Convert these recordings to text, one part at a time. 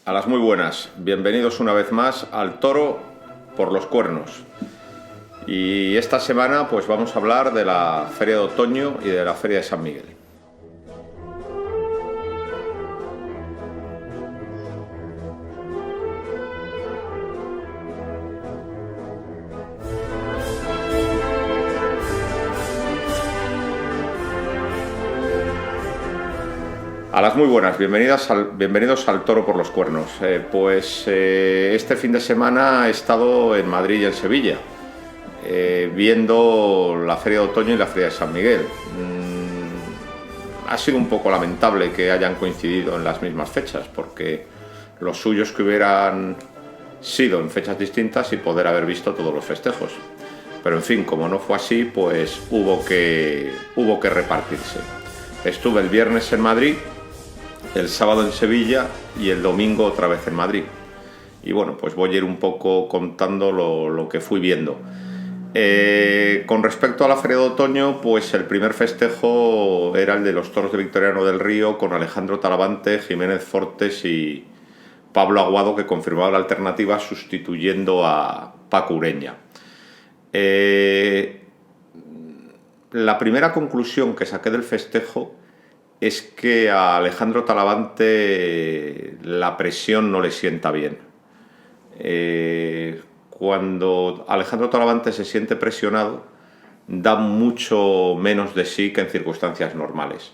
A las muy buenas, bienvenidos una vez más al Toro por los Cuernos. Y esta semana pues vamos a hablar de la Feria de Otoño y de la Feria de San Miguel. A las muy buenas, bienvenidos al Toro por los Cuernos. Este fin de semana he estado en Madrid y en Sevilla, viendo la Feria de Otoño y la Feria de San Miguel. Ha sido un poco lamentable que hayan coincidido en las mismas fechas, porque lo suyo es que hubieran sido en fechas distintas y poder haber visto todos los festejos. Pero en fin, como no fue así, pues hubo que repartirse. Estuve el viernes en Madrid, el sábado en Sevilla y el domingo otra vez en Madrid. Y bueno, pues voy a ir un poco contando lo que fui viendo. Con respecto a la Feria de Otoño, pues el primer festejo era el de los toros de Victoriano del Río, con Alejandro Talavante, Jiménez Fortes y Pablo Aguado, que confirmaba la alternativa sustituyendo a Paco Ureña. La primera conclusión que saqué del festejo es que a Alejandro Talavante la presión no le sienta bien. Cuando Alejandro Talavante se siente presionado, da mucho menos de sí que en circunstancias normales.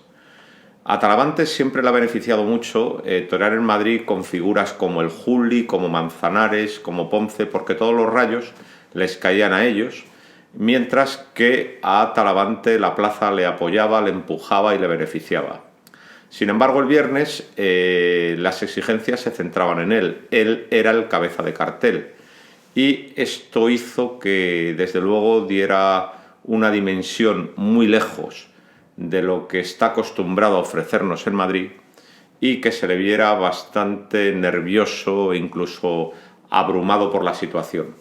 A Talavante siempre le ha beneficiado mucho torear en Madrid con figuras como el Juli, como Manzanares, como Ponce, porque todos los rayos les caían a ellos, mientras que a Talavante la plaza le apoyaba, le empujaba y le beneficiaba. Sin embargo, el viernes las exigencias se centraban en él. Él era el cabeza de cartel. Y esto hizo que, desde luego, diera una dimensión muy lejos de lo que está acostumbrado a ofrecernos en Madrid y que se le viera bastante nervioso e incluso abrumado por la situación.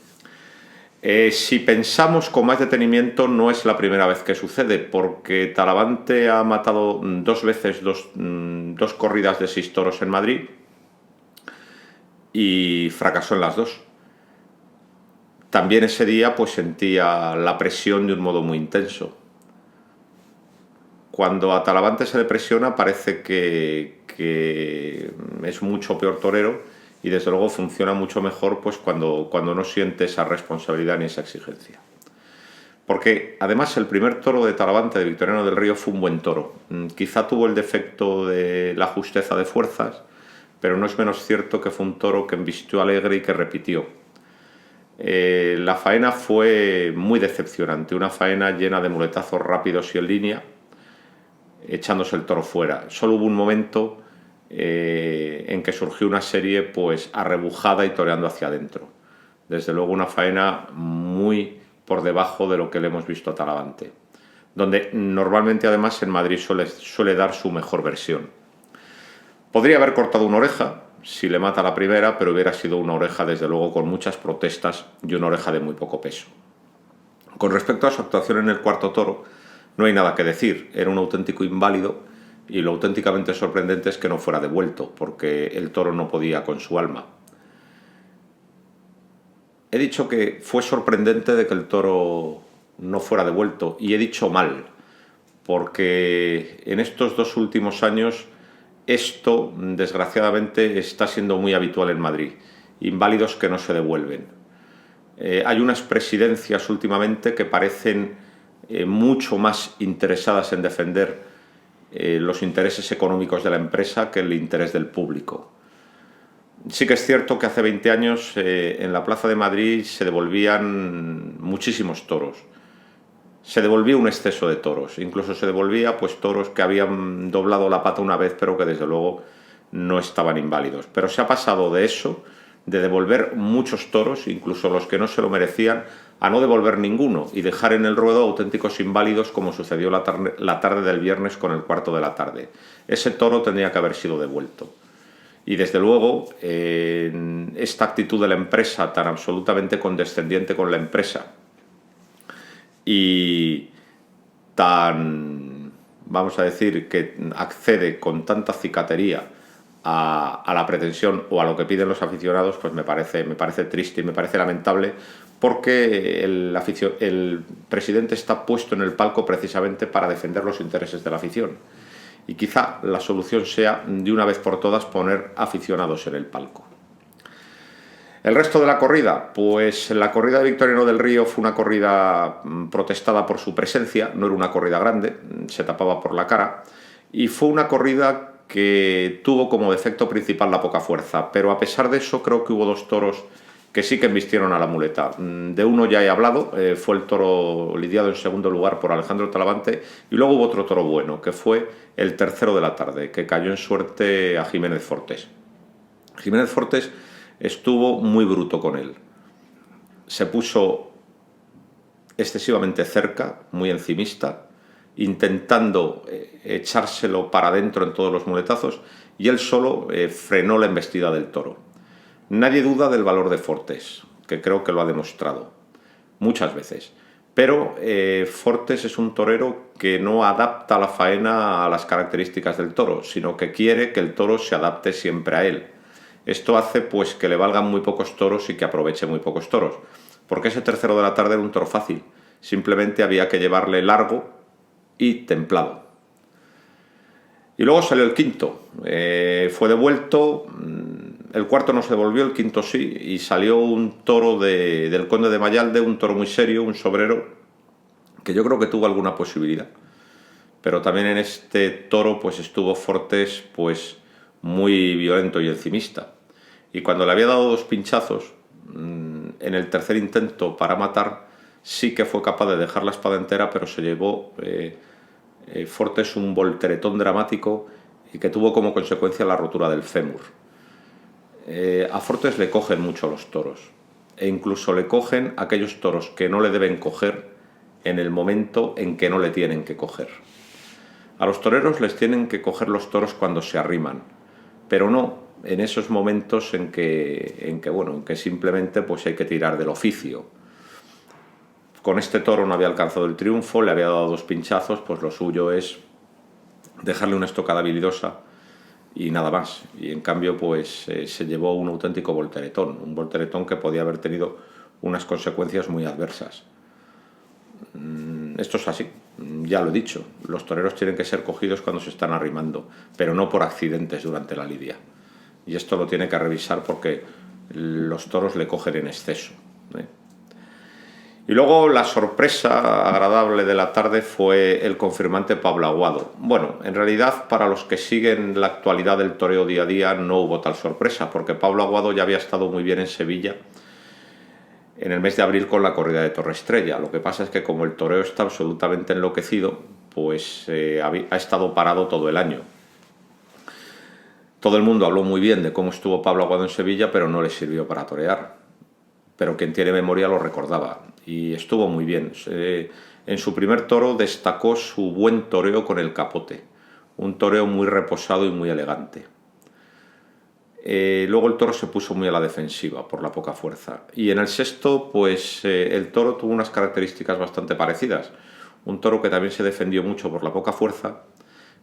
Si pensamos con más detenimiento, no es la primera vez que sucede, porque Talavante ha matado dos veces dos corridas de 6 toros en Madrid y fracasó en las dos. También ese día pues sentía la presión de un modo muy intenso. Cuando a Talavante se le presiona parece que es mucho peor torero, y desde luego funciona mucho mejor pues cuando no siente esa responsabilidad ni esa exigencia. Porque además el primer toro de Talavante de Victoriano del Río fue un buen toro. Quizá tuvo el defecto de la justeza de fuerzas, pero no es menos cierto que fue un toro que embistió alegre y que repitió. La faena fue muy decepcionante, una faena llena de muletazos rápidos y en línea, echándose el toro fuera. Solo hubo un momento en que surgió una serie pues arrebujada y toreando hacia adentro. Desde luego una faena muy por debajo de lo que le hemos visto a Talavante, donde normalmente además en Madrid suele dar su mejor versión. Podría haber cortado una oreja si le mata la primera, pero hubiera sido una oreja desde luego con muchas protestas y una oreja de muy poco peso. Con respecto a su actuación en el cuarto toro, no hay nada que decir, era un auténtico inválido, y lo auténticamente sorprendente es que no fuera devuelto, porque el toro no podía con su alma. He dicho que fue sorprendente de que el toro no fuera devuelto, y he dicho mal, porque en estos 2 últimos años esto, desgraciadamente, está siendo muy habitual en Madrid. Inválidos que no se devuelven. Hay unas presidencias últimamente que parecen mucho más interesadas en defender los intereses económicos de la empresa que el interés del público. Sí que es cierto que hace 20 años en la Plaza de Madrid se devolvían muchísimos toros. Se devolvía un exceso de toros, incluso se devolvía pues toros que habían doblado la pata una vez, pero que desde luego no estaban inválidos. Pero se ha pasado de eso, de devolver muchos toros, incluso los que no se lo merecían, a no devolver ninguno y dejar en el ruedo auténticos inválidos, como sucedió la tarde del viernes con el cuarto de la tarde. Ese toro tendría que haber sido devuelto. Y desde luego, esta actitud de la empresa tan absolutamente condescendiente con la empresa y tan, vamos a decir, que accede con tanta cicatería a la pretensión o a lo que piden los aficionados, pues me parece triste y me parece lamentable, porque el presidente está puesto en el palco precisamente para defender los intereses de la afición. Y quizá la solución sea, de una vez por todas, poner aficionados en el palco. El resto de la corrida, pues la corrida de Victoriano del Río fue una corrida protestada por su presencia, no era una corrida grande, se tapaba por la cara, y fue una corrida que tuvo como defecto principal la poca fuerza, pero a pesar de eso creo que hubo dos toros que sí que embistieron a la muleta. De uno ya he hablado, fue el toro lidiado en segundo lugar por Alejandro Talavante, y luego hubo otro toro bueno, que fue el tercero de la tarde, que cayó en suerte a Jiménez Fortes. Jiménez Fortes estuvo muy bruto con él. Se puso excesivamente cerca, muy encimista, intentando echárselo para adentro en todos los muletazos, y él solo frenó la embestida del toro. Nadie duda del valor de Fortes, que creo que lo ha demostrado muchas veces. Pero Fortes es un torero que no adapta la faena a las características del toro, sino que quiere que el toro se adapte siempre a él. Esto hace pues que le valgan muy pocos toros y que aproveche muy pocos toros, porque ese tercero de la tarde era un toro fácil, simplemente había que llevarle largo y templado. Y luego salió el quinto, fue devuelto, el cuarto no se devolvió, el quinto sí, y salió un toro del Conde de Mayalde, un toro muy serio, un sobrero, que yo creo que tuvo alguna posibilidad. Pero también en este toro pues estuvo Fortes pues muy violento y encimista. Y cuando le había dado dos pinchazos, en el tercer intento para matar, sí que fue capaz de dejar la espada entera, pero se llevó Fortes un volteretón dramático y que tuvo como consecuencia la rotura del fémur. A Fortes le cogen mucho los toros, e incluso le cogen aquellos toros que no le deben coger en el momento en que no le tienen que coger. A los toreros les tienen que coger los toros cuando se arriman, pero no en esos momentos en que simplemente pues hay que tirar del oficio. Con este toro no había alcanzado el triunfo, le había dado dos pinchazos, pues lo suyo es dejarle una estocada habilidosa y nada más. Y en cambio pues se llevó un auténtico volteretón, un volteretón que podía haber tenido unas consecuencias muy adversas. Esto es así, ya lo he dicho, los toreros tienen que ser cogidos cuando se están arrimando, pero no por accidentes durante la lidia. Y esto lo tiene que revisar porque los toros le cogen en exceso. Y luego la sorpresa agradable de la tarde fue el confirmante Pablo Aguado. Bueno, en realidad para los que siguen la actualidad del toreo día a día no hubo tal sorpresa, porque Pablo Aguado ya había estado muy bien en Sevilla en el mes de abril con la corrida de Torre Estrella. Lo que pasa es que como el toreo está absolutamente enloquecido, pues ha estado parado todo el año. Todo el mundo habló muy bien de cómo estuvo Pablo Aguado en Sevilla, pero no le sirvió para torear. Pero quien tiene memoria lo recordaba, y estuvo muy bien. En su primer toro destacó su buen toreo con el capote, un toreo muy reposado y muy elegante. Luego el toro se puso muy a la defensiva por la poca fuerza, y en el sexto pues el toro tuvo unas características bastante parecidas, un toro que también se defendió mucho por la poca fuerza,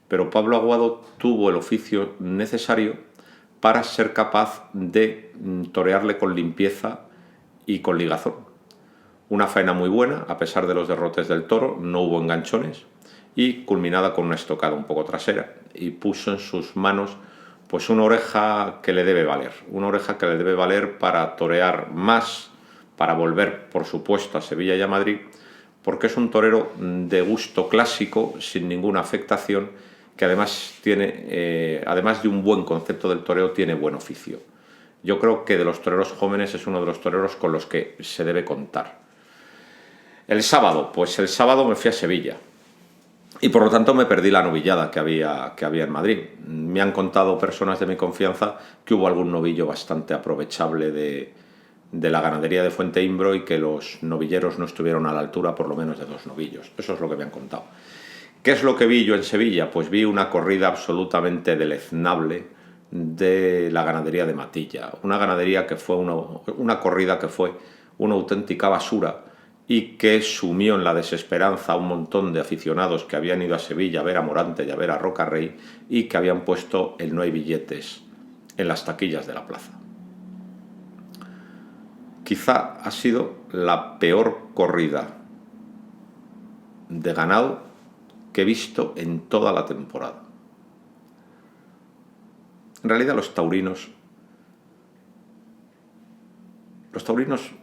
pero Pablo Aguado tuvo el oficio necesario para ser capaz de torearle con limpieza y con ligazón. Una faena muy buena, a pesar de los derrotes del toro, no hubo enganchones, y culminada con una estocada un poco trasera, y puso en sus manos pues una oreja que le debe valer para torear más, para volver por supuesto a Sevilla y a Madrid, porque es un torero de gusto clásico, sin ninguna afectación, que además tiene, además de un buen concepto del toreo, tiene buen oficio. Yo creo que de los toreros jóvenes es uno de los toreros con los que se debe contar. El sábado me fui a Sevilla y por lo tanto me perdí la novillada que había en Madrid. Me han contado personas de mi confianza que hubo algún novillo bastante aprovechable de la ganadería de Fuente Imbro y que los novilleros no estuvieron a la altura por lo menos de dos novillos. Eso es lo que me han contado. ¿Qué es lo que vi yo en Sevilla? Pues vi una corrida absolutamente deleznable de la ganadería de Matilla. Una ganadería que fue una corrida que fue una auténtica basura y que sumió en la desesperanza a un montón de aficionados que habían ido a Sevilla a ver a Morante y a ver a Rocarrey y que habían puesto el no hay billetes en las taquillas de la plaza. Quizá ha sido la peor corrida de ganado que he visto en toda la temporada. En realidad los taurinos,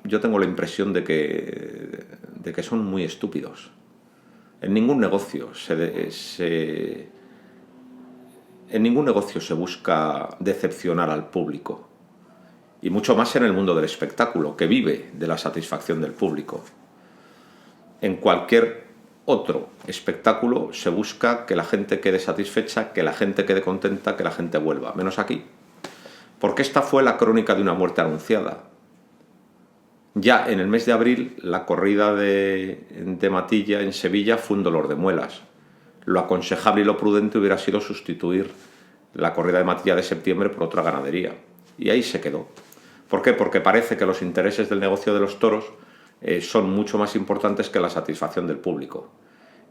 yo tengo la impresión de que son muy estúpidos. En ningún negocio se busca decepcionar al público, y mucho más en el mundo del espectáculo, que vive de la satisfacción del público. En cualquier otro espectáculo se busca que la gente quede satisfecha, que la gente quede contenta, que la gente vuelva, menos aquí. Porque esta fue la crónica de una muerte anunciada. Ya en el mes de abril, la corrida de Matilla en Sevilla fue un dolor de muelas. Lo aconsejable y lo prudente hubiera sido sustituir la corrida de Matilla de septiembre por otra ganadería. Y ahí se quedó. ¿Por qué? Porque parece que los intereses del negocio de los toros son mucho más importantes que la satisfacción del público.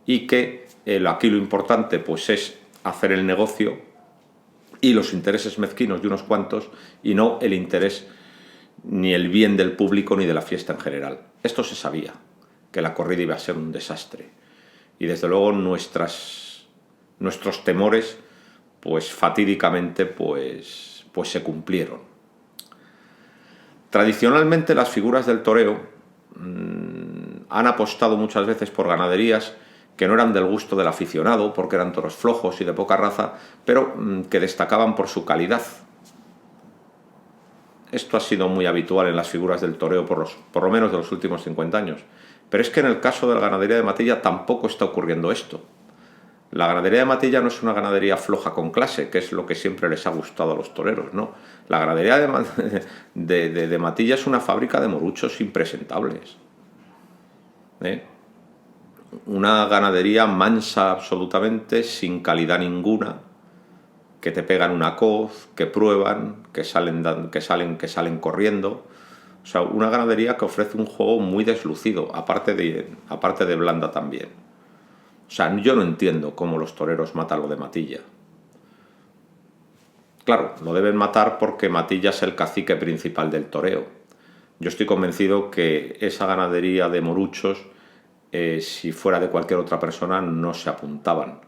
Y que aquí lo importante pues es hacer el negocio y los intereses mezquinos de unos cuantos, y no el interés ni el bien del público ni de la fiesta en general. Esto se sabía, que la corrida iba a ser un desastre. Y desde luego nuestros temores pues fatídicamente pues se cumplieron. Tradicionalmente las figuras del toreo han apostado muchas veces por ganaderías que no eran del gusto del aficionado, porque eran toros flojos y de poca raza, pero que destacaban por su calidad. Esto ha sido muy habitual en las figuras del toreo por lo menos de los últimos 50 años. Pero es que en el caso de la ganadería de Matilla tampoco está ocurriendo esto. La ganadería de Matilla no es una ganadería floja con clase, que es lo que siempre les ha gustado a los toreros, ¿no? La ganadería de Matilla es una fábrica de moruchos impresentables. Una ganadería mansa absolutamente, sin calidad ninguna, que te pegan una coz, que prueban, que salen corriendo. O sea, una ganadería que ofrece un juego muy deslucido, aparte de blanda también. O sea, yo no entiendo cómo los toreros matan lo de Matilla. Claro, lo deben matar porque Matilla es el cacique principal del toreo. Yo estoy convencido que esa ganadería de moruchos, si fuera de cualquier otra persona, no se apuntaban.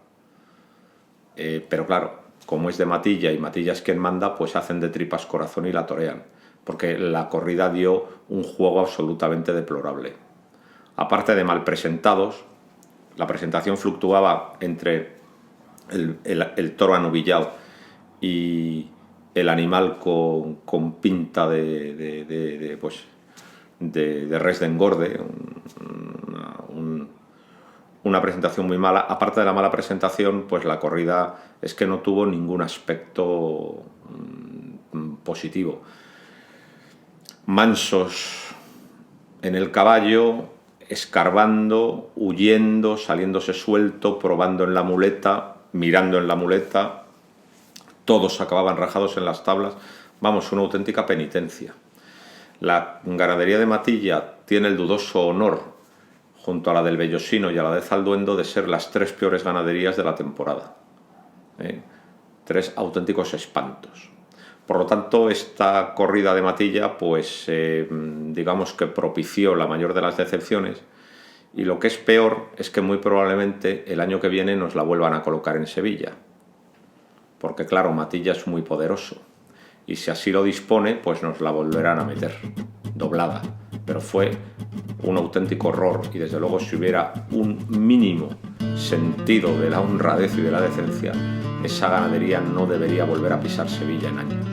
Pero claro, como es de Matilla y Matilla es quien manda, pues hacen de tripas corazón y la torean, porque la corrida dio un juego absolutamente deplorable. Aparte de mal presentados, la presentación fluctuaba entre el toro anubillado y el animal con pinta de res de engorde, una presentación muy mala. Aparte de la mala presentación, pues la corrida es que no tuvo ningún aspecto positivo. Mansos en el caballo, escarbando, huyendo, saliéndose suelto, probando en la muleta, mirando en la muleta, todos acababan rajados en las tablas. Vamos, una auténtica penitencia. La ganadería de Matilla tiene el dudoso honor, junto a la del Bellosino y a la de Zalduendo, de ser las 3 peores ganaderías de la temporada. 3 auténticos espantos. Por lo tanto, esta corrida de Matilla, pues digamos que propició la mayor de las decepciones, y lo que es peor es que muy probablemente el año que viene nos la vuelvan a colocar en Sevilla. Porque claro, Matilla es muy poderoso, y si así lo dispone, pues nos la volverán a meter, doblada. Pero fue un auténtico horror, y desde luego si hubiera un mínimo sentido de la honradez y de la decencia, esa ganadería no debería volver a pisar Sevilla en años.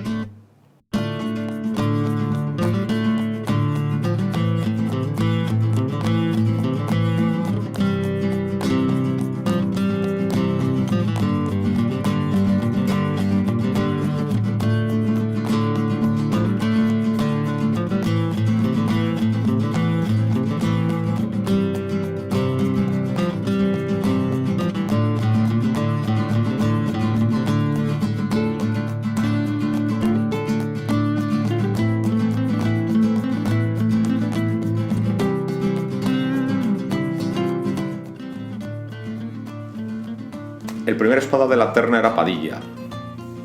El primer espada de la terna era Padilla,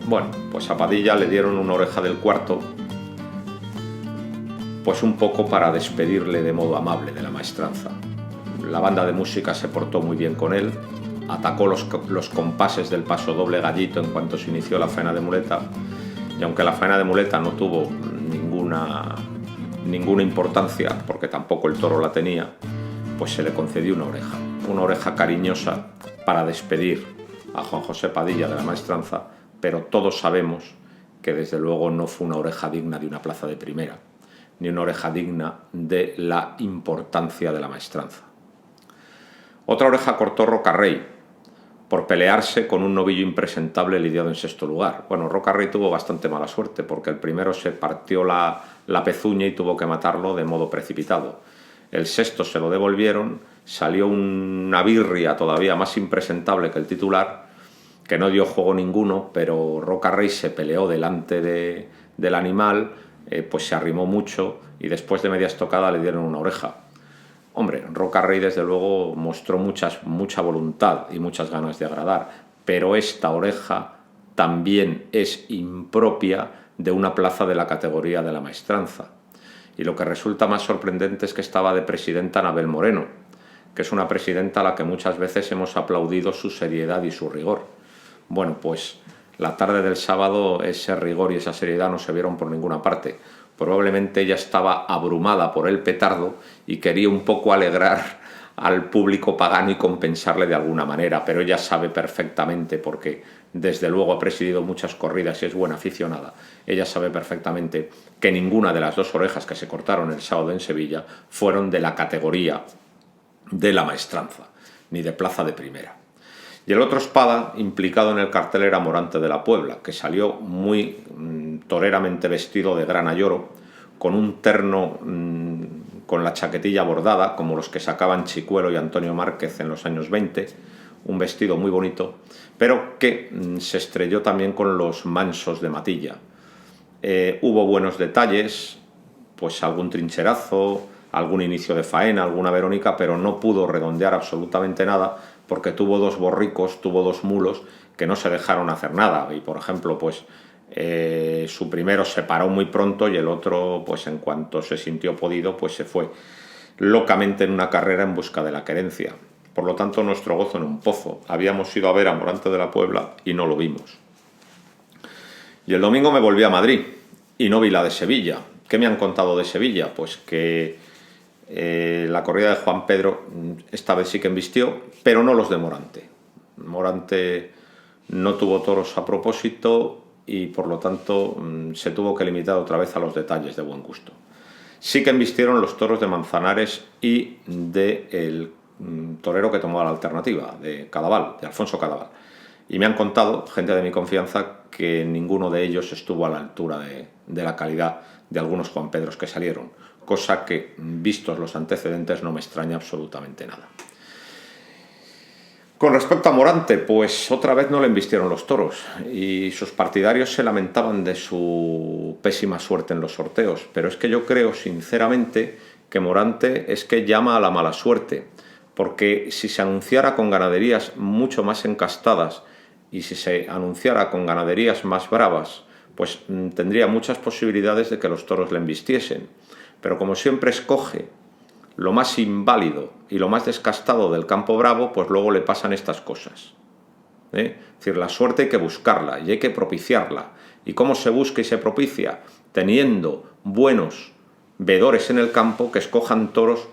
Bueno, pues a Padilla le dieron una oreja del cuarto, pues un poco para despedirle de modo amable de la maestranza. La banda de música se portó muy bien con él, atacó los compases del paso doble gallito en cuanto se inició la faena de muleta, y aunque la faena de muleta no tuvo ninguna importancia, porque tampoco el toro la tenía, pues se le concedió una oreja cariñosa para despedir a Juan José Padilla de la maestranza, pero todos sabemos que desde luego no fue una oreja digna de una plaza de primera, ni una oreja digna de la importancia de la maestranza. Otra oreja cortó Rocarrey, por pelearse con un novillo impresentable lidiado en sexto lugar. Bueno, Rocarrey tuvo bastante mala suerte, porque el primero se partió la pezuña y tuvo que matarlo de modo precipitado. El sexto se lo devolvieron, salió una birria todavía más impresentable que el titular, que no dio juego ninguno, pero Rocarrey se peleó delante del animal, pues se arrimó mucho y después de media estocada le dieron una oreja. Hombre, Rocarrey desde luego mostró mucha voluntad y muchas ganas de agradar, pero esta oreja también es impropia de una plaza de la categoría de la maestranza. Y lo que resulta más sorprendente es que estaba de presidenta Anabel Moreno, que es una presidenta a la que muchas veces hemos aplaudido su seriedad y su rigor. Bueno, pues la tarde del sábado ese rigor y esa seriedad no se vieron por ninguna parte. Probablemente ella estaba abrumada por el petardo y quería un poco alegrar al público pagano y compensarle de alguna manera, pero ella sabe perfectamente, porque desde luego ha presidido muchas corridas y es buena aficionada, ella sabe perfectamente que ninguna de las dos orejas que se cortaron el sábado en Sevilla fueron de la categoría de la maestranza, ni de plaza de primera. Y el otro espada implicado en el cartel era Morante de la Puebla, que salió muy toreramente vestido de grana y oro, con un terno con la chaquetilla bordada, como los que sacaban Chicuelo y Antonio Márquez en los años 20, un vestido muy bonito, pero que se estrelló también con los mansos de Matilla. Hubo buenos detalles, pues algún trincherazo, algún inicio de faena, alguna Verónica, pero no pudo redondear absolutamente nada, porque tuvo dos borricos, tuvo dos mulos que no se dejaron hacer nada. Y por ejemplo, pues su primero se paró muy pronto y el otro, pues en cuanto se sintió podido, pues se fue locamente en una carrera en busca de la querencia. Por lo tanto, nuestro gozo en un pozo. Habíamos ido a ver a Morante de la Puebla y no lo vimos. Y el domingo me volví a Madrid y no vi la de Sevilla. ¿Qué me han contado de Sevilla? Pues que la corrida de Juan Pedro esta vez sí que embistió, pero no los de Morante. Morante no tuvo toros a propósito y por lo tanto se tuvo que limitar otra vez a los detalles de buen gusto. Sí que embistieron los toros de Manzanares y del torero que tomó la alternativa, de Cadaval, de Alfonso Cadaval. Y me han contado, gente de mi confianza, que ninguno de ellos estuvo a la altura de la calidad de algunos Juan Pedros que salieron, cosa que, vistos los antecedentes, no me extraña absolutamente nada. Con respecto a Morante, pues otra vez no le embistieron los toros y sus partidarios se lamentaban de su pésima suerte en los sorteos, pero es que yo creo sinceramente que Morante es que llama a la mala suerte, porque si se anunciara con ganaderías mucho más encastadas y si se anunciara con ganaderías más bravas, pues tendría muchas posibilidades de que los toros le embistiesen. Pero como siempre escoge lo más inválido y lo más descastado del campo bravo, pues luego le pasan estas cosas. Es decir, la suerte hay que buscarla y hay que propiciarla. ¿Y cómo se busca y se propicia? Teniendo buenos vedores en el campo que escojan toros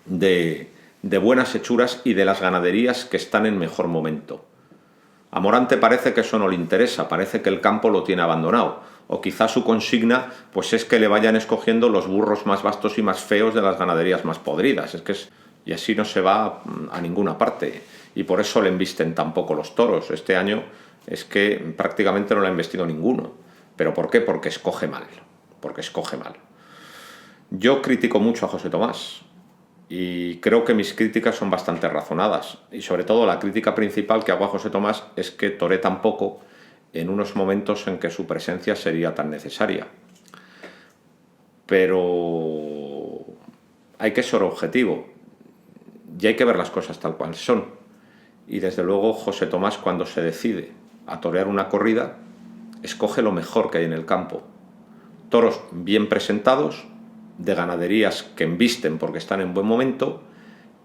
de buenas hechuras y de las ganaderías que están en mejor momento. A Morante parece que eso no le interesa, parece que el campo lo tiene abandonado. O quizá su consigna pues es que le vayan escogiendo los burros más vastos y más feos de las ganaderías más podridas. Y así no se va a ninguna parte. Y por eso le embisten tampoco los toros. Este año es que prácticamente no le ha embestido ninguno. ¿Pero por qué? Porque escoge mal. Yo critico mucho a José Tomás. Y creo que mis críticas son bastante razonadas. Y sobre todo la crítica principal que hago a José Tomás es que toré tan poco en unos momentos en que su presencia sería tan necesaria. Pero hay que ser objetivo y hay que ver las cosas tal cual son. Y desde luego José Tomás, cuando se decide a torear una corrida, escoge lo mejor que hay en el campo. Toros bien presentados, de ganaderías que embisten porque están en buen momento,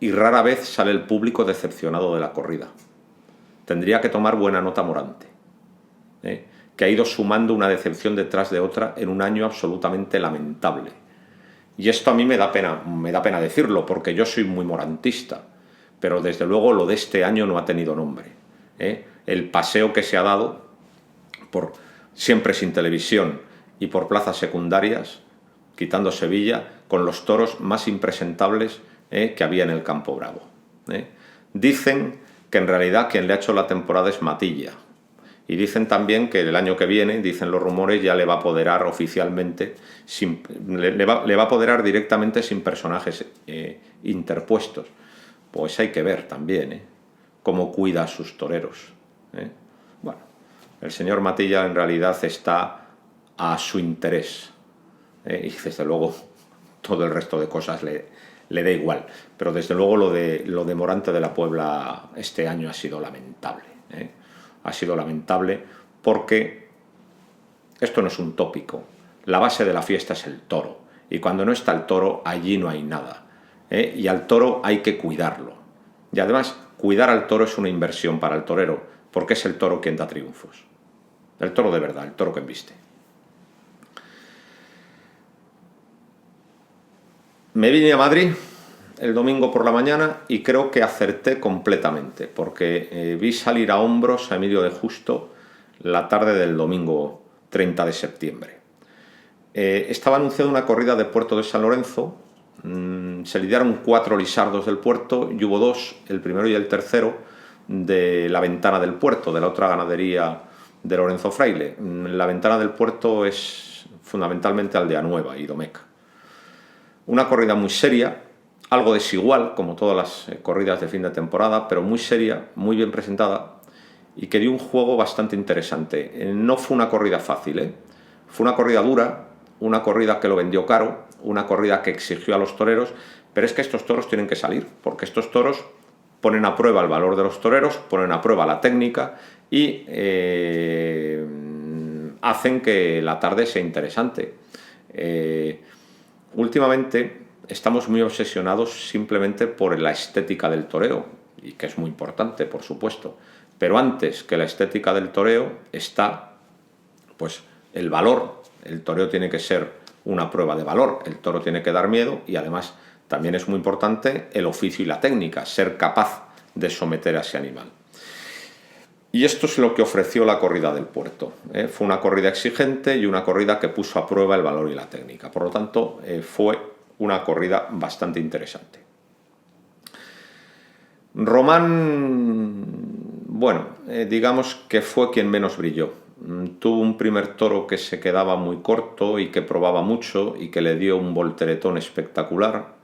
y rara vez sale el público decepcionado de la corrida. Tendría que tomar buena nota Morante, que ha ido sumando una decepción detrás de otra en un año absolutamente lamentable. Y esto a mí me da pena decirlo, porque yo soy muy morantista, pero desde luego lo de este año no ha tenido nombre. El paseo que se ha dado, siempre sin televisión y por plazas secundarias, quitando Sevilla, con los toros más impresentables que había en el Campo Bravo. Dicen que en realidad quien le ha hecho la temporada es Matilla. Y dicen también que el año que viene, dicen los rumores, ya le va a apoderar oficialmente, le va a apoderar directamente sin personajes interpuestos. Pues hay que ver también cómo cuida a sus toreros. Bueno, el señor Matilla en realidad está a su interés. Y desde luego todo el resto de cosas le da igual. Pero desde luego lo de Morante de la Puebla este año ha sido lamentable. Ha sido lamentable porque esto no es un tópico. La base de la fiesta es el toro. Y cuando no está el toro, allí no hay nada. Y al toro hay que cuidarlo. Y además, cuidar al toro es una inversión para el torero, porque es el toro quien da triunfos. El toro de verdad, el toro que embiste. Me vine a Madrid el domingo por la mañana y creo que acerté completamente, porque vi salir a hombros a Emilio de Justo la tarde del domingo 30 de septiembre. Estaba anunciada una corrida de Puerto de San Lorenzo, se lidiaron 4 lisardos del puerto y hubo 2, el primero y el tercero, de la Ventana del Puerto, de la otra ganadería de Lorenzo Fraile. La Ventana del Puerto es fundamentalmente Aldea Nueva y Domeca. Una corrida muy seria, algo desigual, como todas las corridas de fin de temporada, pero muy seria, muy bien presentada y que dio un juego bastante interesante. No fue una corrida fácil, fue una corrida dura, una corrida que lo vendió caro, una corrida que exigió a los toreros, pero es que estos toros tienen que salir, porque estos toros ponen a prueba el valor de los toreros, ponen a prueba la técnica y hacen que la tarde sea interesante. Últimamente estamos muy obsesionados simplemente por la estética del toreo, y que es muy importante, por supuesto, pero antes que la estética del toreo está pues el valor. El toreo tiene que ser una prueba de valor, el toro tiene que dar miedo y además también es muy importante el oficio y la técnica, ser capaz de someter a ese animal. Y esto es lo que ofreció la corrida del Puerto. Fue una corrida exigente y una corrida que puso a prueba el valor y la técnica. Por lo tanto, fue una corrida bastante interesante. Román, bueno, digamos que fue quien menos brilló. Tuvo un primer toro que se quedaba muy corto y que probaba mucho y que le dio un volteretón espectacular.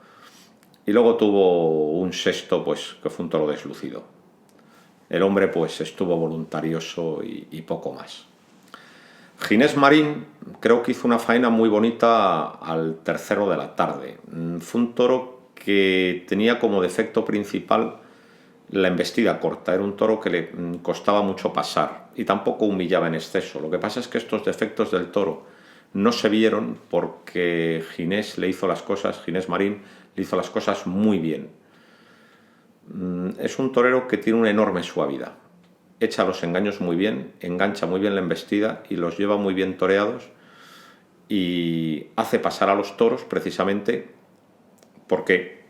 Y luego tuvo un sexto, pues, que fue un toro deslucido. El hombre pues estuvo voluntarioso y poco más. Ginés Marín creo que hizo una faena muy bonita al tercero de la tarde. Fue un toro que tenía como defecto principal la embestida corta. Era un toro que le costaba mucho pasar y tampoco humillaba en exceso. Lo que pasa es que estos defectos del toro no se vieron porque Ginés Marín le hizo las cosas muy bien. Es un torero que tiene una enorme suavidad, echa los engaños muy bien, engancha muy bien la embestida y los lleva muy bien toreados y hace pasar a los toros precisamente porque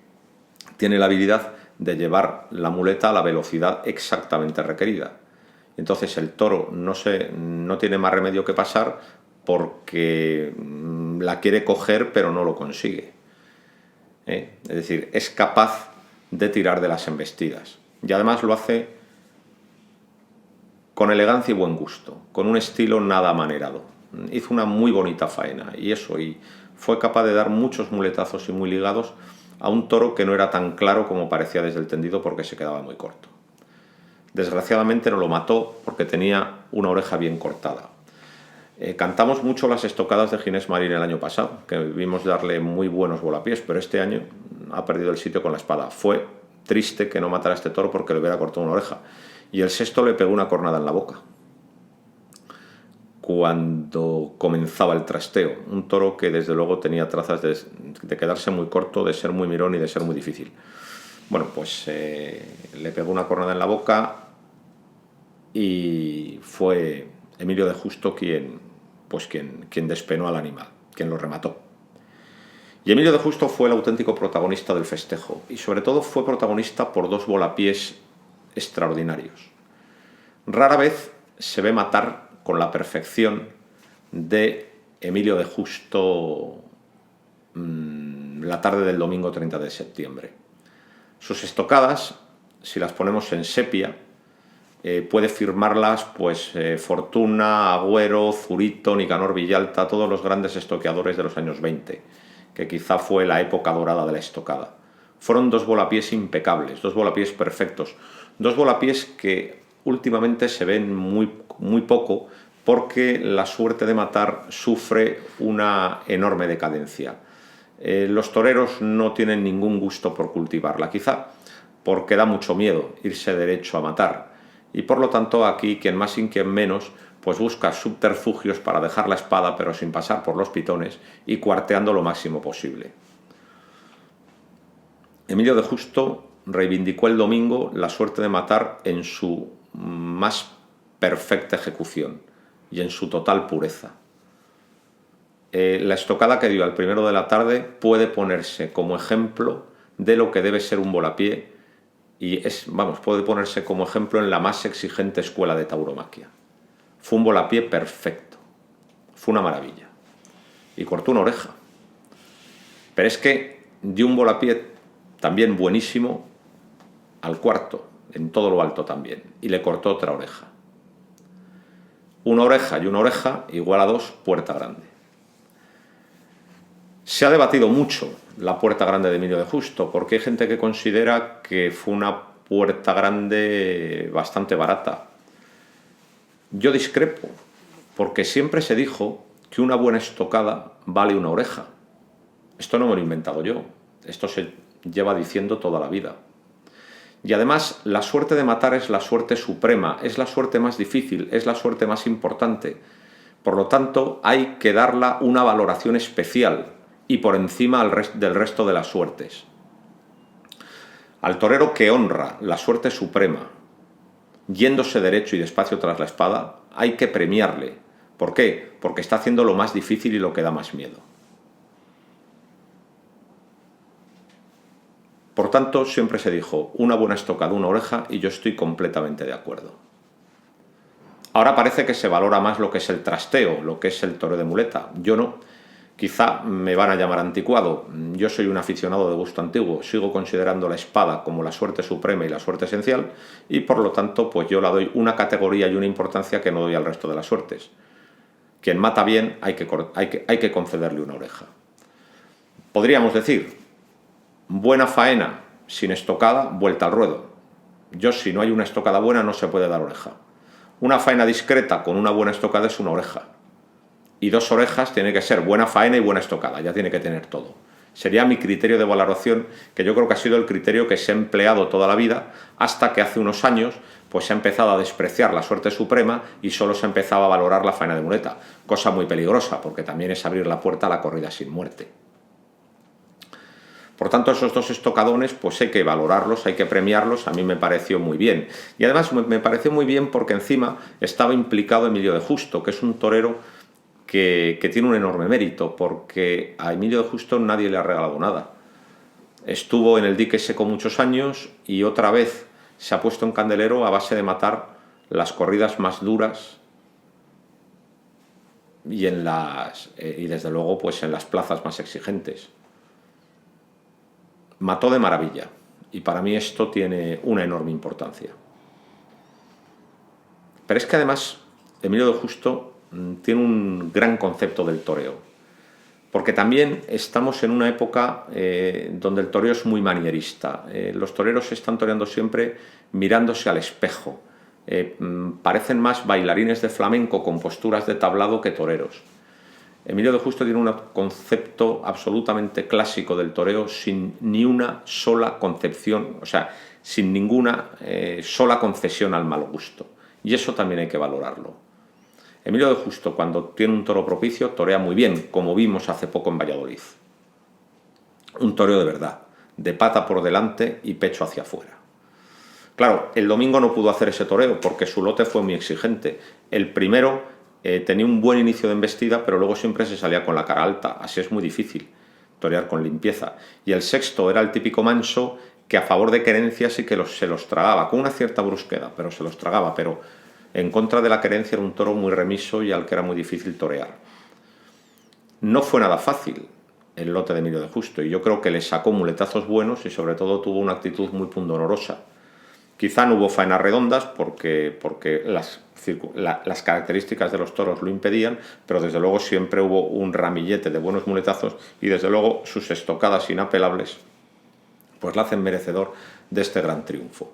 tiene la habilidad de llevar la muleta a la velocidad exactamente requerida. Entonces el toro no tiene más remedio que pasar porque la quiere coger pero no lo consigue. Es decir, es capaz de tirar de las embestidas y además lo hace con elegancia y buen gusto, con un estilo nada amanerado. Hizo una muy bonita faena y fue capaz de dar muchos muletazos y muy ligados a un toro que no era tan claro como parecía desde el tendido porque se quedaba muy corto. Desgraciadamente no lo mató porque tenía una oreja bien cortada. Cantamos mucho las estocadas de Ginés Marín el año pasado, que vimos darle muy buenos volapiés, pero este año ha perdido el sitio con la espada. Fue triste que no matara a este toro porque le hubiera cortado una oreja. Y el sexto le pegó una cornada en la boca. cuando comenzaba el trasteo. Un toro que desde luego tenía trazas de quedarse muy corto, de ser muy mirón y de ser muy difícil. Bueno, pues le pegó una cornada en la boca y fue Emilio de Justo quien despenó al animal, quien lo remató. Y Emilio de Justo fue el auténtico protagonista del festejo, y sobre todo fue protagonista por dos volapiés extraordinarios. Rara vez se ve matar con la perfección de Emilio de Justo la tarde del domingo 30 de septiembre. Sus estocadas, si las ponemos en sepia, puede firmarlas pues Fortuna, Agüero, Zurito, Nicanor Villalta, todos los grandes estoqueadores de los años 20, que quizá fue la época dorada de la estocada. Fueron dos volapiés impecables, dos volapiés perfectos, dos volapiés que últimamente se ven muy poco porque la suerte de matar sufre una enorme decadencia. Los toreros no tienen ningún gusto por cultivarla, quizá porque da mucho miedo irse derecho a matar, y por lo tanto aquí quien más y quien menos pues busca subterfugios para dejar la espada pero sin pasar por los pitones y cuarteando lo máximo posible. Emilio de Justo reivindicó el domingo la suerte de matar en su más perfecta ejecución y en su total pureza. La estocada que dio al primero de la tarde puede ponerse como ejemplo de lo que debe ser un volapié y puede ponerse como ejemplo en la más exigente escuela de tauromaquia. Fue un volapié perfecto, fue una maravilla y cortó una oreja. Pero es que dio un volapié también buenísimo al cuarto, en todo lo alto también, y le cortó otra oreja. Una oreja y una oreja igual a 2, puerta grande. Se ha debatido mucho la puerta grande de Emilio de Justo, porque hay gente que considera que fue una puerta grande bastante barata. Yo discrepo, porque siempre se dijo que una buena estocada vale una oreja. Esto no me lo he inventado yo, esto se lleva diciendo toda la vida. Y además, la suerte de matar es la suerte suprema, es la suerte más difícil, es la suerte más importante. Por lo tanto, hay que darla una valoración especial y por encima del resto de las suertes. Al torero que honra la suerte suprema, yéndose derecho y despacio tras la espada, hay que premiarle. ¿Por qué? Porque está haciendo lo más difícil y lo que da más miedo. Por tanto, siempre se dijo, una buena estocada, una oreja, y yo estoy completamente de acuerdo. Ahora parece que se valora más lo que es el trasteo, lo que es el toreo de muleta. Yo no. Quizá me van a llamar anticuado. Yo soy un aficionado de gusto antiguo. Sigo considerando la espada como la suerte suprema y la suerte esencial, y por lo tanto, pues yo la doy una categoría y una importancia que no doy al resto de las suertes. Quien mata bien hay que concederle una oreja. Podríamos decir, buena faena sin estocada, vuelta al ruedo. Si no hay una estocada buena no se puede dar oreja. Una faena discreta con una buena estocada es una oreja. Y 2 orejas tiene que ser buena faena y buena estocada, ya tiene que tener todo. Sería mi criterio de valoración, que yo creo que ha sido el criterio que se ha empleado toda la vida, hasta que hace unos años pues se ha empezado a despreciar la suerte suprema y solo se empezaba a valorar la faena de muleta, cosa muy peligrosa, porque también es abrir la puerta a la corrida sin muerte. Por tanto, esos 2 estocadones pues hay que valorarlos, hay que premiarlos, a mí me pareció muy bien. Y además me pareció muy bien porque encima estaba implicado Emilio de Justo, que es un torero que tiene un enorme mérito, porque a Emilio de Justo nadie le ha regalado nada. Estuvo en el dique seco muchos años y otra vez se ha puesto en candelero a base de matar las corridas más duras y desde luego pues en las plazas más exigentes. Mató de maravilla, y para mí esto tiene una enorme importancia. Pero es que además Emilio de Justo tiene un gran concepto del toreo, porque también estamos en una época donde el toreo es muy manierista. Los toreros se están toreando siempre mirándose al espejo. Parecen más bailarines de flamenco con posturas de tablado que toreros. Emilio de Justo tiene un concepto absolutamente clásico del toreo, sin ni una sola concepción, o sea, sin ninguna sola concesión al mal gusto. Y eso también hay que valorarlo. Emilio de Justo, cuando tiene un toro propicio, torea muy bien, como vimos hace poco en Valladolid. Un toreo de verdad, de pata por delante y pecho hacia afuera. Claro, el domingo no pudo hacer ese toreo porque su lote fue muy exigente. El primero tenía un buen inicio de embestida, pero luego siempre se salía con la cara alta. Así es muy difícil torear con limpieza. Y el sexto era el típico manso que a favor de querencia sí que se los tragaba, con una cierta brusquedad, pero se los tragaba. Pero en contra de la querencia era un toro muy remiso y al que era muy difícil torear. No fue nada fácil el lote de Emilio de Justo, y yo creo que le sacó muletazos buenos y sobre todo tuvo una actitud muy pundonorosa. Quizá no hubo faenas redondas porque las características de los toros lo impedían, pero desde luego siempre hubo un ramillete de buenos muletazos y desde luego sus estocadas inapelables pues la hacen merecedor de este gran triunfo.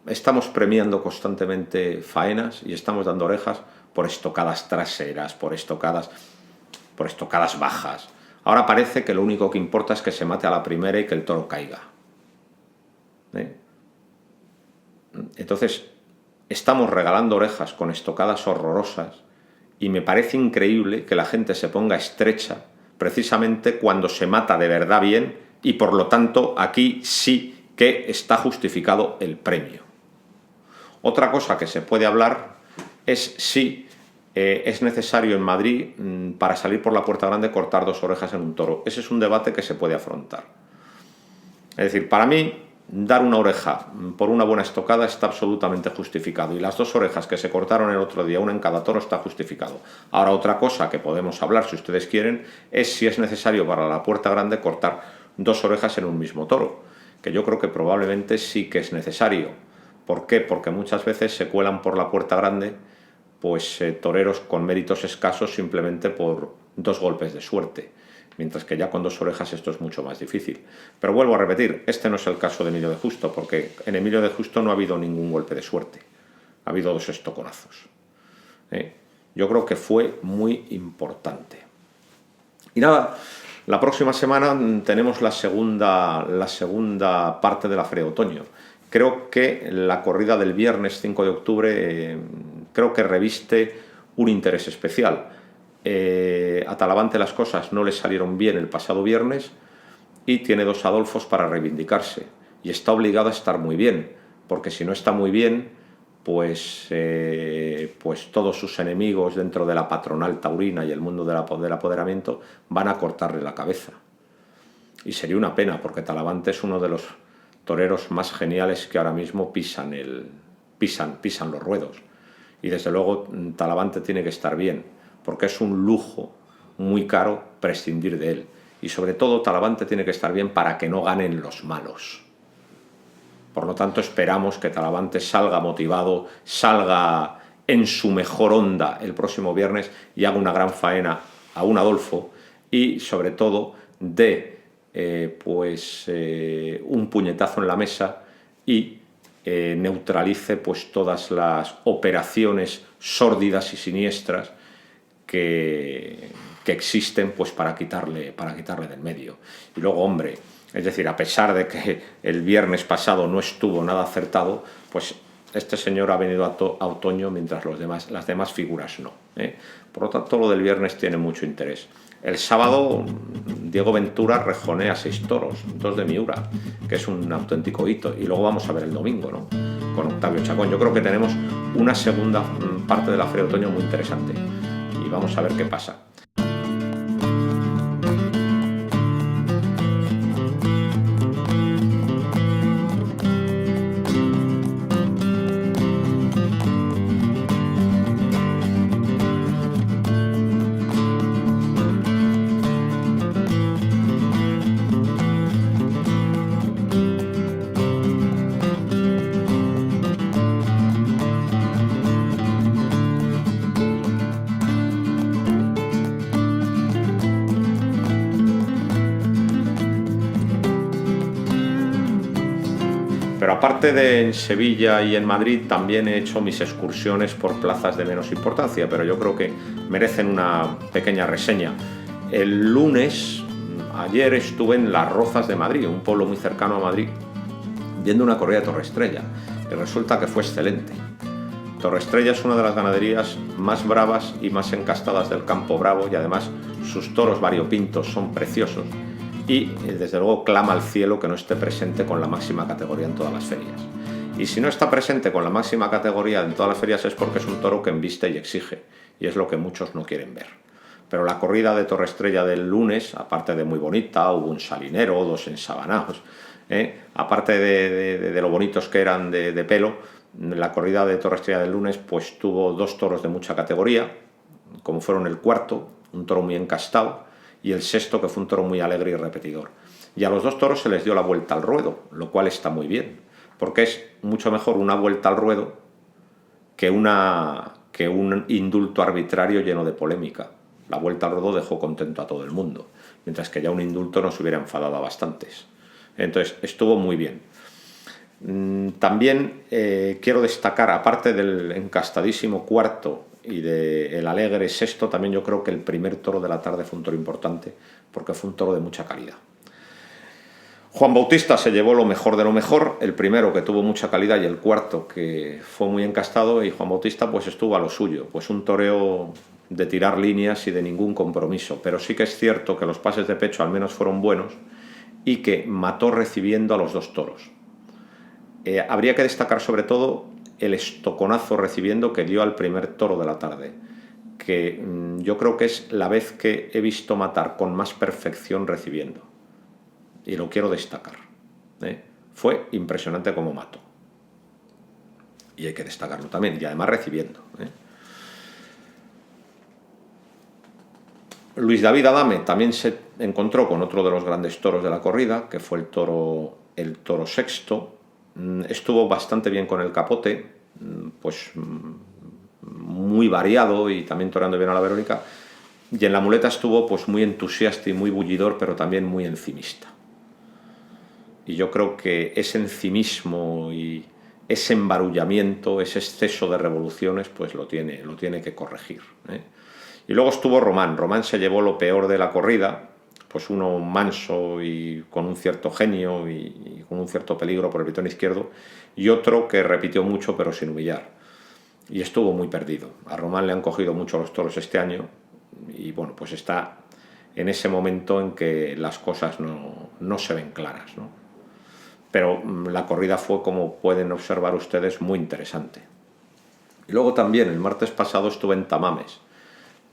Estamos premiando constantemente faenas y estamos dando orejas por estocadas traseras, por estocadas bajas. Ahora parece que lo único que importa es que se mate a la primera y que el toro caiga. Entonces, estamos regalando orejas con estocadas horrorosas y me parece increíble que la gente se ponga estrecha precisamente cuando se mata de verdad bien y por lo tanto aquí sí que está justificado el premio. Otra cosa que se puede hablar es si es necesario en Madrid para salir por la puerta grande cortar 2 orejas en un toro. Ese es un debate que se puede afrontar. Es decir, para mí dar una oreja por una buena estocada está absolutamente justificado y las 2 orejas que se cortaron el otro día, una en cada toro, está justificado. Ahora, otra cosa que podemos hablar, si ustedes quieren, es si es necesario para la puerta grande cortar 2 orejas en un mismo toro, que yo creo que probablemente sí que es necesario. ¿Por qué? Porque muchas veces se cuelan por la puerta grande pues toreros con méritos escasos simplemente por 2 golpes de suerte, mientras que ya con 2 orejas esto es mucho más difícil. Pero vuelvo a repetir, este no es el caso de Emilio de Justo, porque en Emilio de Justo no ha habido ningún golpe de suerte, ha habido 2 estoconazos. Yo creo que fue muy importante. Y nada, la próxima semana tenemos la segunda parte de la Feria de Otoño. Creo que la corrida del viernes 5 de octubre creo que reviste un interés especial. A Talavante las cosas no le salieron bien el pasado viernes y tiene 2 Adolfos para reivindicarse. Y está obligado a estar muy bien, porque si no está muy bien, pues todos sus enemigos dentro de la patronal taurina y el mundo del apoderamiento van a cortarle la cabeza. Y sería una pena, porque Talavante es uno de los toreros más geniales que ahora mismo pisan los ruedos. Y desde luego Talavante tiene que estar bien, porque es un lujo muy caro prescindir de él. Y sobre todo Talavante tiene que estar bien para que no ganen los malos. Por lo tanto, esperamos que Talavante salga motivado, salga en su mejor onda el próximo viernes y haga una gran faena a un Adolfo y sobre todo dé un puñetazo en la mesa y neutralice pues todas las operaciones sórdidas y siniestras que existen pues para quitarle del medio. Y luego, hombre, es decir, a pesar de que el viernes pasado no estuvo nada acertado, pues este señor ha venido a otoño mientras las demás figuras no. Por lo tanto, lo del viernes tiene mucho interés. El sábado, Diego Ventura rejonea 6 toros, 2 de Miura, que es un auténtico hito. Y luego vamos a ver el domingo, ¿no?, con Octavio Chacón. Yo creo que tenemos una segunda parte de la Feria de Otoño muy interesante. Y vamos a ver qué pasa. Pero aparte de en Sevilla y en Madrid, también he hecho mis excursiones por plazas de menos importancia, pero yo creo que merecen una pequeña reseña. El lunes, ayer, estuve en Las Rozas de Madrid, un pueblo muy cercano a Madrid, viendo una corrida de Torre Estrella, y resulta que fue excelente. Torreestrella es una de las ganaderías más bravas y más encastadas del Campo Bravo, y además sus toros variopintos son preciosos, y desde luego clama al cielo que no esté presente con la máxima categoría en todas las ferias. Y si no está presente con la máxima categoría en todas las ferias es porque es un toro que embiste y exige, y es lo que muchos no quieren ver. Pero la corrida de Torreestrella del lunes, aparte de muy bonita, hubo un salinero, 2 ensabanados, aparte de lo bonitos que eran de pelo, la corrida de Torreestrella del lunes pues tuvo 2 toros de mucha categoría, como fueron el cuarto, un toro muy encastado, y el sexto, que fue un toro muy alegre y repetidor. Y a los 2 toros se les dio la vuelta al ruedo, lo cual está muy bien, porque es mucho mejor una vuelta al ruedo que un indulto arbitrario lleno de polémica. La vuelta al ruedo dejó contento a todo el mundo, mientras que ya un indulto nos hubiera enfadado a bastantes. Entonces, estuvo muy bien. También quiero destacar, aparte del encastadísimo cuarto y del alegre sexto, también yo creo que el primer toro de la tarde fue un toro importante, porque fue un toro de mucha calidad. Juan Bautista se llevó lo mejor de lo mejor, el primero que tuvo mucha calidad y el cuarto que fue muy encastado, y Juan Bautista pues estuvo a lo suyo, pues un toreo de tirar líneas y de ningún compromiso, pero sí que es cierto que los pases de pecho al menos fueron buenos y que mató recibiendo a los 2 toros. Habría que destacar sobre todo el estoconazo recibiendo que dio al primer toro de la tarde, que yo creo que es la vez que he visto matar con más perfección recibiendo, y lo quiero destacar. Fue impresionante como mató, y hay que destacarlo también, y además recibiendo. Luis David Adame también se encontró con otro de los grandes toros de la corrida, que fue el toro sexto. Estuvo bastante bien con el capote, pues muy variado, y también toreando bien a la Verónica, y en la muleta estuvo pues muy entusiasta y muy bullidor, pero también muy encimista. Y yo creo que ese encimismo y ese embarullamiento, ese exceso de revoluciones, pues lo tiene que corregir. Y luego estuvo Román. Román se llevó lo peor de la corrida, pues uno manso y con un cierto genio y con un cierto peligro por el pitón izquierdo, y otro que repitió mucho pero sin humillar. Y estuvo muy perdido. A Román le han cogido mucho los toros este año, y bueno, pues está en ese momento en que las cosas no se ven claras, ¿no? Pero la corrida fue, como pueden observar ustedes, muy interesante. Y luego también el martes pasado estuve en Tamames,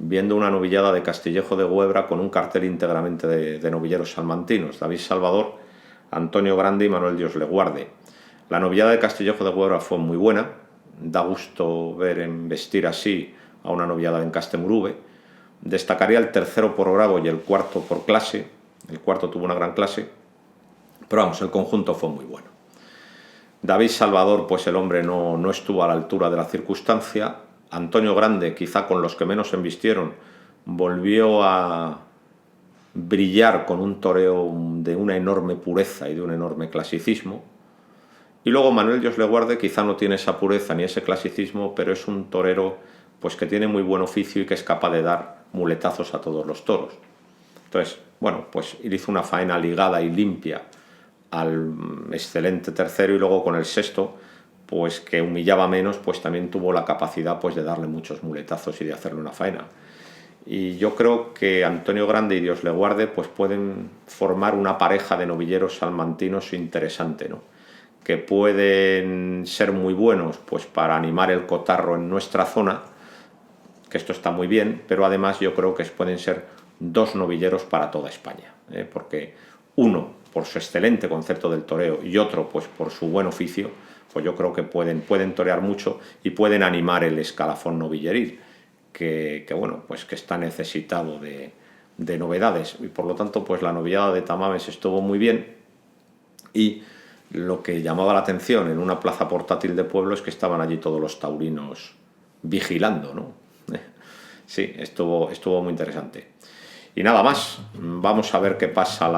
viendo una novillada de Castillejo de Huebra con un cartel íntegramente de novilleros salmantinos, David Salvador, Antonio Grande y Manuel Dios le guarde. La novillada de Castillejo de Huebra fue muy buena, da gusto ver embestir así a una novillada en Castemurube. Destacaría el tercero por grado y el cuarto por clase. El cuarto tuvo una gran clase, pero vamos, el conjunto fue muy bueno. David Salvador, pues el hombre no estuvo a la altura de la circunstancia. Antonio Grande, quizá con los que menos embistieron, volvió a brillar con un toreo de una enorme pureza y de un enorme clasicismo. Y luego Manuel Dios le guarde, quizá no tiene esa pureza ni ese clasicismo, pero es un torero pues que tiene muy buen oficio y que es capaz de dar muletazos a todos los toros. Entonces, bueno, pues él hizo una faena ligada y limpia al excelente tercero, y luego con el sexto, pues que humillaba menos, pues también tuvo la capacidad pues de darle muchos muletazos y de hacerle una faena. Y yo creo que Antonio Grande y Dios le guarde pues pueden formar una pareja de novilleros salmantinos interesante, ¿no? Que pueden ser muy buenos pues para animar el cotarro en nuestra zona, que esto está muy bien, pero además yo creo que pueden ser 2 novilleros para toda España, porque uno por su excelente concepto del toreo y otro pues por su buen oficio, pues yo creo que pueden torear mucho y pueden animar el escalafón novilleril, que bueno, pues que está necesitado de novedades, y por lo tanto pues la novillada de Tamames estuvo muy bien. Y lo que llamaba la atención en una plaza portátil de pueblo es que estaban allí todos los taurinos vigilando, ¿no? Sí, estuvo muy interesante. Y nada más, vamos a ver qué pasa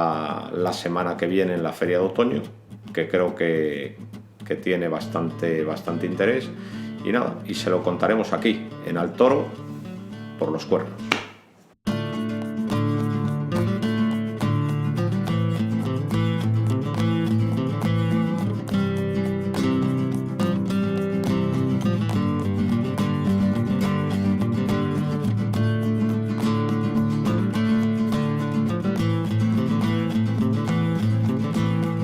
la semana que viene en la Feria de Otoño, que creo que tiene bastante interés. Y nada, y se lo contaremos aquí, en Al Toro por los Cuernos.